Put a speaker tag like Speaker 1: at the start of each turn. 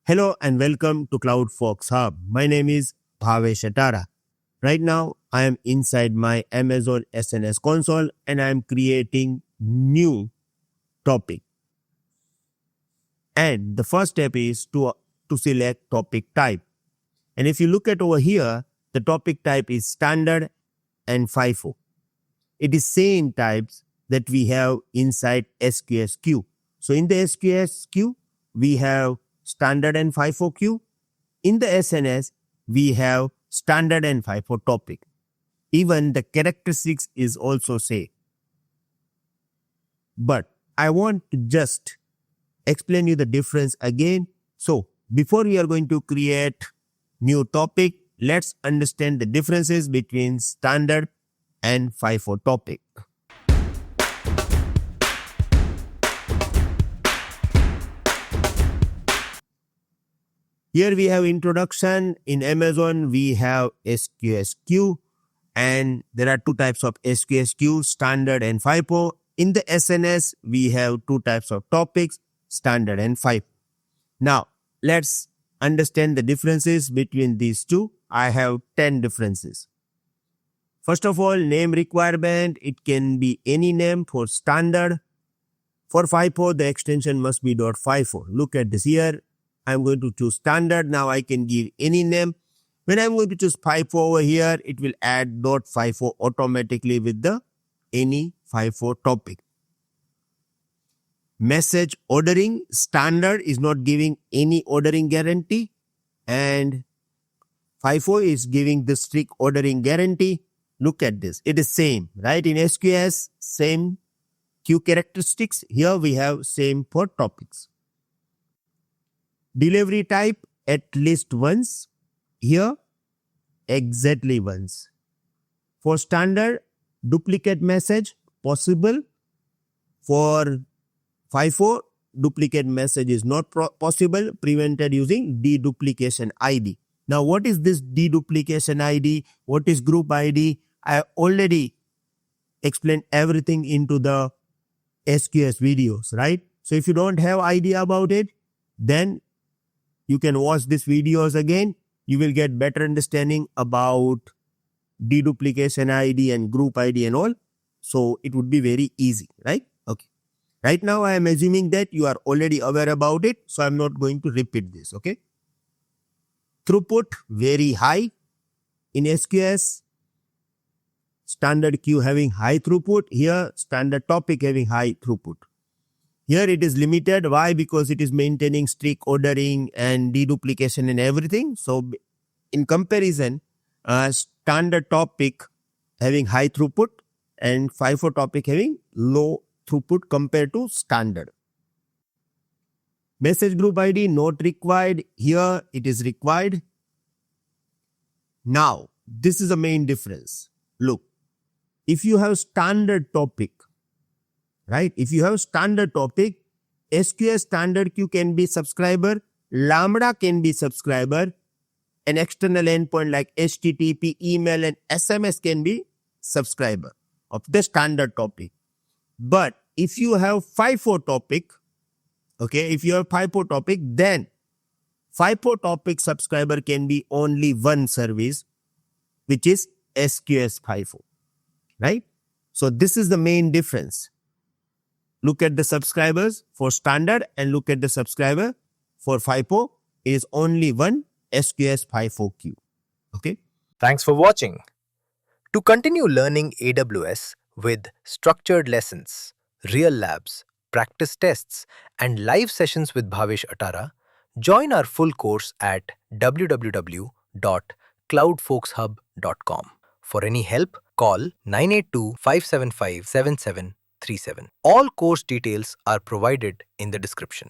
Speaker 1: Hello and welcome to CloudFox Hub. My name is Bhavesh Atara. Right now, I am inside my Amazon SNS console and I am creating new topic. And the first step is to select topic type. And if you look at over here, the topic type is standard and FIFO. It is same types that we have inside SQS queue. So in the SQS queue, we have standard and FIFO queue. In the SNS, we have standard and FIFO topic. Even the characteristics is also same. But I want to just explain you the difference again. So before we are going to create new topic, let's understand the differences between standard and FIFO topic. Here we have introduction. In Amazon, we have SQS queue, and there are two types of SQS queue, standard and FIFO. In the SNS, we have two types of topics, standard and FIFO. Now, let's understand the differences between these two. I have 10 differences. First of all, name requirement. It can be any name for standard. For FIFO, the extension must be .FIFO. Look at this here. I'm going to choose standard. Now I can give any name. When I'm going to choose FIFO over here, it will add .FIFO automatically with the any FIFO topic. Message ordering, standard is not giving any ordering guarantee, and FIFO is giving the strict ordering guarantee. Look at this. It is same, right? In SQS, same queue characteristics. Here we have same for topics. Delivery type, at least once. Here, exactly once. For standard, duplicate message possible. For FIFO, duplicate message is not possible, prevented using deduplication ID. Now, what is this deduplication ID? What is group ID? I already explained everything into the SQS videos, right? So if you don't have idea about it, then you can watch these videos again. You will get better understanding about deduplication ID and group ID and all. So it would be very easy, right? Okay. Right now, I am assuming that you are already aware about it. So I'm not going to repeat this, okay? Throughput, very high. In SQS, standard queue having high throughput. Here, standard topic having high throughput. Here it is limited. Why? Because it is maintaining strict ordering and deduplication and everything. So in comparison, standard topic having high throughput and FIFO topic having low throughput compared to standard. Message group ID not required. Here it is required. Now, this is the main difference. Look, if you have standard topic, right? If you have standard topic, SQS standard queue can be subscriber, Lambda can be subscriber, an external endpoint like HTTP, email and SMS can be subscriber of the standard topic. But if you have FIFO topic, okay, if you have FIFO topic, then FIFO topic subscriber can be only one service, which is SQS FIFO, right? So this is the main difference. Look at the subscribers for standard and look at the subscriber for FIFO. It is only one SQS FIFO queue. Okay.
Speaker 2: Thanks for watching. To continue learning AWS with structured lessons, real labs, practice tests, and live sessions with Bhavesh Atara, join our full course at www.cloudfoxhub.com. For any help, call 982-575-7737. All course details are provided in the description.